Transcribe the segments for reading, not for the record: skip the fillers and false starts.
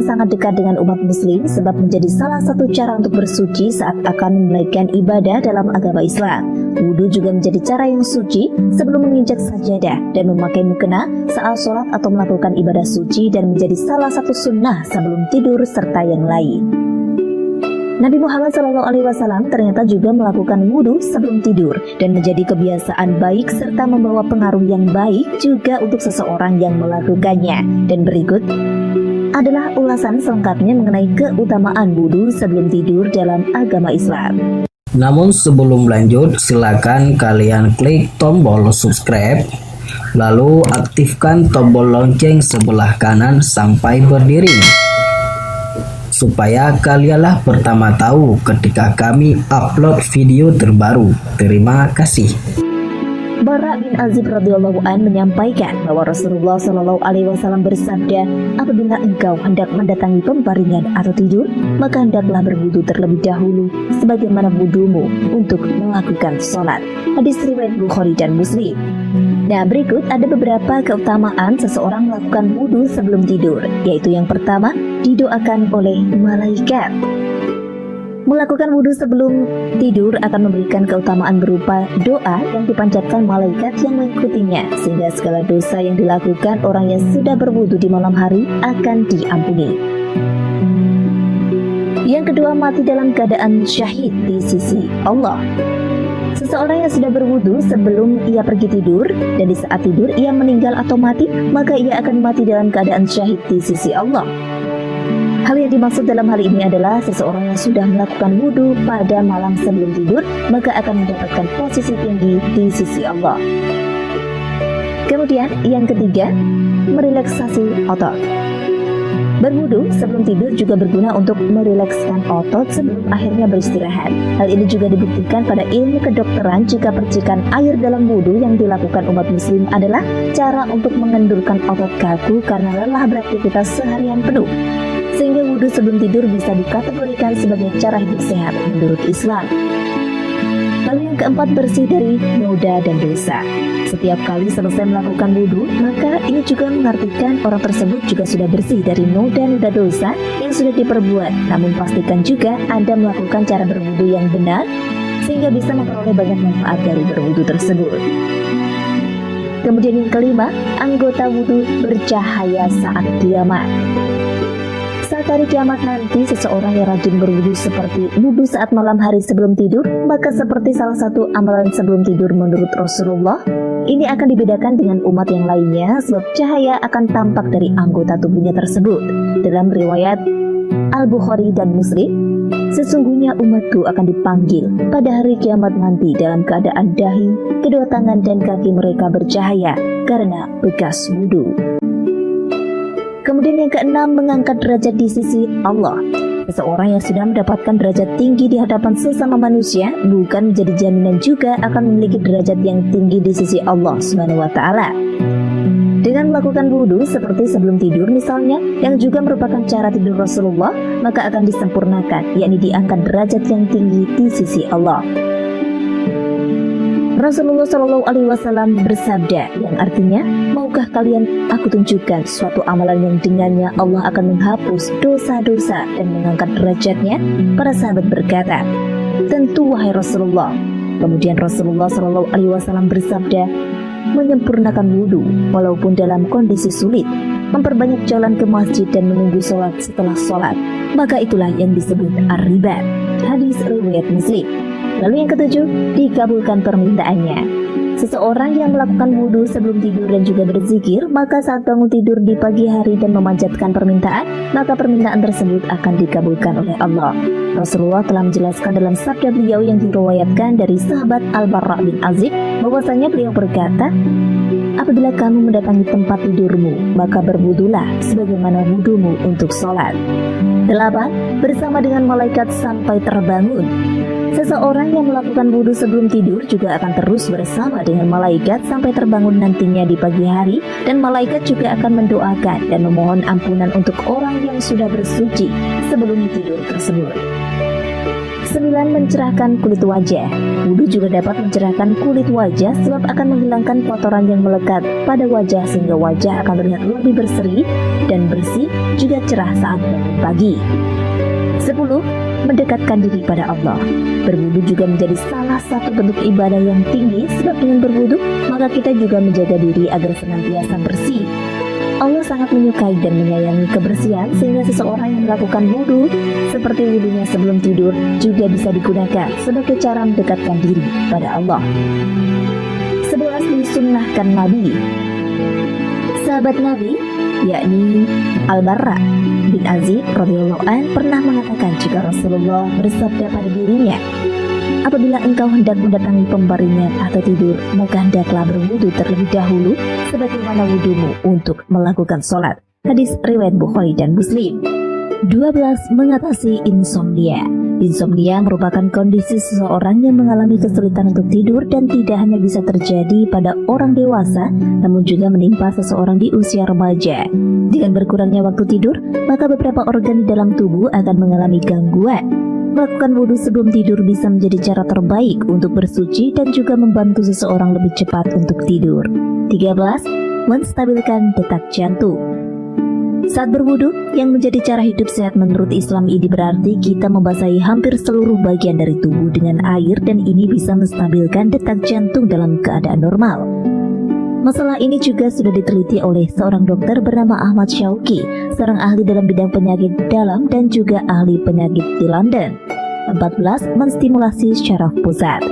akan sangat dekat dengan umat muslim sebab menjadi salah satu cara untuk bersuci saat akan menunaikan ibadah dalam agama Islam. Wudhu juga menjadi cara yang suci sebelum menginjak sajadah dan memakai mukena saat sholat atau melakukan ibadah suci, dan menjadi salah satu sunnah sebelum tidur serta yang lain. Nabi Muhammad SAW ternyata juga melakukan wudhu sebelum tidur dan menjadi kebiasaan baik serta membawa pengaruh yang baik juga untuk seseorang yang melakukannya. Dan berikut adalah ulasan selengkapnya mengenai keutamaan wudhu sebelum tidur dalam agama Islam. Namun sebelum lanjut, silakan kalian klik tombol subscribe, lalu aktifkan tombol lonceng sebelah kanan sampai berdiri, supaya kalianlah pertama tahu ketika kami upload video terbaru. Terima kasih. Bara bin Azib radhiyallahu an menyampaikan bahwa Rasulullah SAW bersabda, apabila engkau hendak mendatangi pembaringan atau tidur, maka hendaklah berwudu terlebih dahulu sebagaimana wudumu untuk melakukan sholat. Hadis riwayat Bukhari dan Muslim. Nah, berikut ada beberapa keutamaan seseorang melakukan wudu sebelum tidur, yaitu yang pertama, didoakan oleh malaikat. Melakukan wudhu sebelum tidur akan memberikan keutamaan berupa doa yang dipanjatkan malaikat yang mengikutinya, sehingga segala dosa yang dilakukan orang yang sudah berwudhu di malam hari akan diampuni. Yang kedua, mati dalam keadaan syahid di sisi Allah. Seseorang yang sudah berwudhu sebelum ia pergi tidur dan di saat tidur ia meninggal atau mati, maka ia akan mati dalam keadaan syahid di sisi Allah. Hal yang dimaksud dalam hal ini adalah seseorang yang sudah melakukan wudhu pada malam sebelum tidur, maka akan mendapatkan posisi tinggi di sisi Allah. Kemudian yang ketiga, merelaksasi otot. Berwudhu sebelum tidur juga berguna untuk merilekskan otot sebelum akhirnya beristirahat. Hal ini juga dibuktikan pada ilmu kedokteran jika percikan air dalam wudhu yang dilakukan umat muslim adalah cara untuk mengendurkan otot kaku karena lelah beraktivitas seharian penuh. Sehingga wudhu sebelum tidur bisa dikategorikan sebagai cara hidup sehat menurut Islam. Lalu yang keempat, bersih dari noda dan dosa. Setiap kali selesai melakukan wudhu, maka ini juga mengartikan orang tersebut juga sudah bersih dari noda-noda dosa yang sudah diperbuat. Namun pastikan juga Anda melakukan cara berwudhu yang benar, sehingga bisa memperoleh banyak manfaat dari berwudhu tersebut. Kemudian yang kelima, anggota wudhu bercahaya saat kiamat. Saat hari kiamat nanti, seseorang yang rajin berwudhu seperti wudhu saat malam hari sebelum tidur, maka seperti salah satu amalan sebelum tidur menurut Rasulullah, ini akan dibedakan dengan umat yang lainnya sebab cahaya akan tampak dari anggota tubuhnya tersebut. Dalam riwayat Al-Bukhari dan Muslim, sesungguhnya umatku akan dipanggil pada hari kiamat nanti dalam keadaan dahi, kedua tangan dan kaki mereka bercahaya karena bekas wudhu. Kemudian yang keenam, mengangkat derajat di sisi Allah. Seseorang yang sudah mendapatkan derajat tinggi di hadapan sesama manusia bukan menjadi jaminan juga akan memiliki derajat yang tinggi di sisi Allah Subhanahu wa Ta'ala. Dengan melakukan wudhu seperti sebelum tidur misalnya, yang juga merupakan cara tidur Rasulullah, maka akan disempurnakan, yakni diangkat derajat yang tinggi di sisi Allah. Rasulullah SAW bersabda, yang artinya, maukah kalian aku tunjukkan suatu amalan yang dengannya Allah akan menghapus dosa-dosa dan mengangkat derajatnya? Para sahabat berkata, tentu wahai Rasulullah. Kemudian Rasulullah SAW bersabda, menyempurnakan wudhu walaupun dalam kondisi sulit, memperbanyak jalan ke masjid dan menunggu sholat setelah sholat, maka itulah yang disebut ar-ribat. Hadis riwayat Muslim. Lalu yang ketujuh, dikabulkan permintaannya. Seseorang yang melakukan wudhu sebelum tidur dan juga berzikir, maka saat bangun tidur di pagi hari dan memanjatkan permintaan, maka permintaan tersebut akan dikabulkan oleh Allah. Rasulullah telah menjelaskan dalam sabda beliau yang diriwayatkan dari sahabat Al-Bara bin Azib, bahwasanya beliau berkata, apabila kamu mendatangi tempat tidurmu, maka berwudulah sebagaimana wudumu untuk sholat. 8. Bersama dengan malaikat sampai terbangun. Seseorang yang melakukan wudhu sebelum tidur juga akan terus bersama dengan malaikat sampai terbangun nantinya di pagi hari, dan malaikat juga akan mendoakan dan memohon ampunan untuk orang yang sudah bersuci sebelum tidur tersebut. 9. Selain mencerahkan kulit wajah, wudhu juga dapat mencerahkan kulit wajah sebab akan menghilangkan kotoran yang melekat pada wajah sehingga wajah akan terlihat lebih berseri dan bersih, juga cerah saat bangun pagi. 10. Mendekatkan diri pada Allah. Berwudu juga menjadi salah satu bentuk ibadah yang tinggi sebab dengan berwudu maka kita juga menjaga diri agar senantiasa bersih. Allah sangat menyukai dan menyayangi kebersihan sehingga seseorang yang melakukan wudhu seperti wudhunya sebelum tidur juga bisa digunakan sebagai cara mendekatkan diri pada Allah. 11. Disunnahkan Nabi. Sahabat Nabi, yakni Al-Barra bin Azib radhiyallahu an pernah mengatakan jika Rasulullah bersabda pada dirinya, apabila engkau hendak mendatangi pembaringan atau tidur, maka hendaklah berwudu terlebih dahulu sebagaimana wudumu untuk melakukan sholat. Hadis riwayat Bukhari dan Muslim. 12. Mengatasi insomnia. Insomnia merupakan kondisi seseorang yang mengalami kesulitan untuk tidur dan tidak hanya bisa terjadi pada orang dewasa, namun juga menimpa seseorang di usia remaja. Dengan berkurangnya waktu tidur, maka beberapa organ di dalam tubuh akan mengalami gangguan. Melakukan wudhu sebelum tidur bisa menjadi cara terbaik untuk bersuci dan juga membantu seseorang lebih cepat untuk tidur. 13. Menstabilkan detak jantung. Saat berwudu, yang menjadi cara hidup sehat menurut Islam ini berarti kita membasahi hampir seluruh bagian dari tubuh dengan air dan ini bisa menstabilkan detak jantung dalam keadaan normal. Masalah ini juga sudah diteliti oleh seorang dokter bernama Ahmad Syauqi, seorang ahli dalam bidang penyakit dalam dan juga ahli penyakit di London. 14. Menstimulasi syaraf pusat.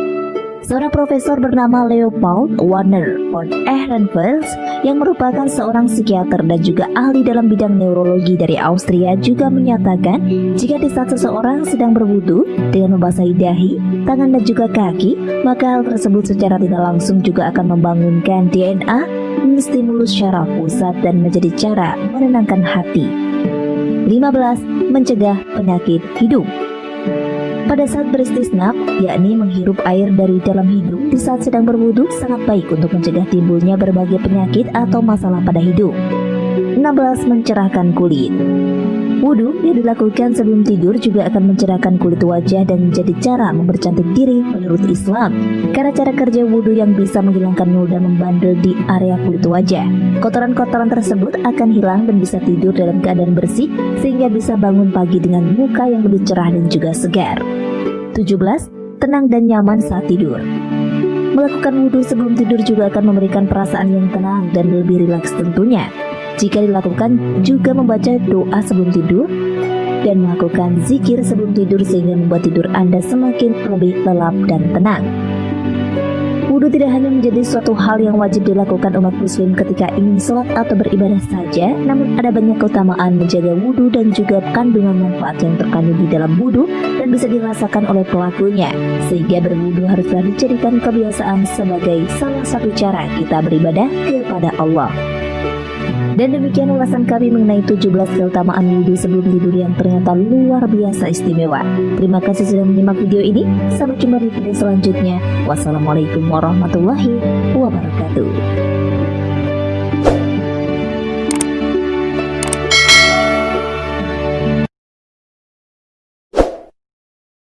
Seorang profesor bernama Leopold Warner von Ehrenfels yang merupakan seorang psikiater dan juga ahli dalam bidang neurologi dari Austria juga menyatakan jika di saat seseorang sedang berwudu dengan membasahi dahi, tangan dan juga kaki, maka hal tersebut secara tidak langsung juga akan membangunkan DNA, menstimulus syaraf pusat dan menjadi cara menenangkan hati. 15. Mencegah penyakit hidung. Pada saat beristisnaf, yakni menghirup air dari dalam hidung di saat sedang berwudu sangat baik untuk mencegah timbulnya berbagai penyakit atau masalah pada hidung. 16. Mencerahkan kulit. Wudu yang dilakukan sebelum tidur juga akan mencerahkan kulit wajah dan menjadi cara mempercantik diri menurut Islam. Karena cara kerja wudu yang bisa menghilangkan noda membandel di area kulit wajah. Kotoran-kotoran tersebut akan hilang dan bisa tidur dalam keadaan bersih sehingga bisa bangun pagi dengan muka yang lebih cerah dan juga segar. 17. Tenang dan nyaman saat tidur. Melakukan wudhu sebelum tidur juga akan memberikan perasaan yang tenang dan lebih rileks tentunya. Jika dilakukan juga membaca doa sebelum tidur dan melakukan zikir sebelum tidur sehingga membuat tidur Anda semakin lebih lelap dan tenang. Wudhu tidak hanya menjadi suatu hal yang wajib dilakukan umat muslim ketika ingin sholat atau beribadah saja, namun ada banyak keutamaan menjaga wudhu dan juga kandungan manfaat yang terkandung di dalam wudhu dan bisa dirasakan oleh pelakunya, sehingga berwudhu haruslah dijadikan kebiasaan sebagai salah satu cara kita beribadah kepada Allah. Dan demikian ulasan kami mengenai 17 keutamaan wudhu sebelum tidur yang ternyata luar biasa istimewa. Terima kasih sudah menyimak video ini. Sampai jumpa di video selanjutnya. Wassalamualaikum warahmatullahi wabarakatuh.